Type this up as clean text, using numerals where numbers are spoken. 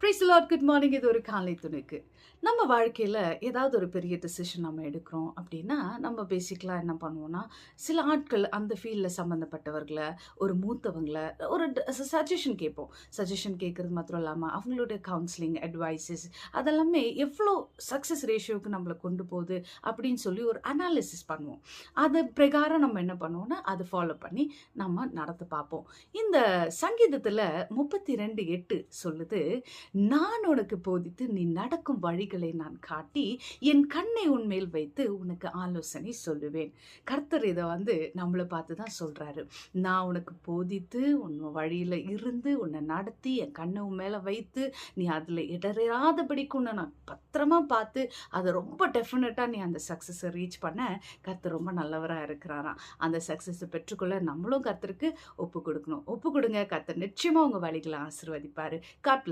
Praise the Lord. Good morning. இது ஒரு காலை துணைக்கு. நம்ம வாழ்க்கையில ஏதாவது ஒரு பெரிய டிசிஷன் நம்ம எடுக்கிறோம் அப்படின்னா, நம்ம பேசிக்கலா என்ன பண்ணுவோம்னா, சில ஆட்கள் அந்த ஃபீல்ட்ல சம்மந்தப்பட்டவர்கள, ஒரு மூத்தவங்கள ஒரு சஜஷன் கேட்போம். சஜஷன் கேட்கறது மாத்திரம் இல்லாம, அவங்களுடைய கவுன்சிலிங், அட்வைஸஸ் அதெல்லாமே எவ்வளோ சக்சஸ் ரேஷியோவுக்கு நம்மள கொண்டு போகுது அப்படின்னு சொல்லி ஒரு அனாலிசிஸ் பண்ணுவோம். அது பிரகாரம் நம்ம என்ன பண்ணுவோம்னா, அத ஃபாலோ பண்ணி நம்ம நடத்த பார்ப்போம். இந்த சங்கீதத்தில 32:8 சொல்லுது, நான் உனக்கு போதித்து நீ நடக்கும் வழிகளை நான் காட்டி என் கண்ணை உன்மேல் வைத்து உனக்கு ஆலோசனை சொல்லுவேன். கர்த்தர் இதை நம்மளை பார்த்து தான் சொல்றாரு. நான் உனக்கு போதித்து உன் வழியில இருந்து உன்னை நடத்தி என் கண்ணை உன் மேல வைத்து நீ அதுல இடராதபடிக்கு உன்னை நான் பத்திரமா பார்த்து அதை ரொம்ப டெஃபினட்டா நீ அந்த சக்சஸை ரீச் பண்ண கர்த்தர் ரொம்ப நல்லவரா இருக்கிறாராம். அந்த சக்சஸை பெற்றுக்கொள்ள நம்மளும் கர்த்தருக்கு ஒப்பு கொடுக்கணும். ஒப்பு கொடுங்க. கர்த்தர் நிச்சயமா உங்க வழிகளை ஆசீர்வதிப்பாரு. God plus.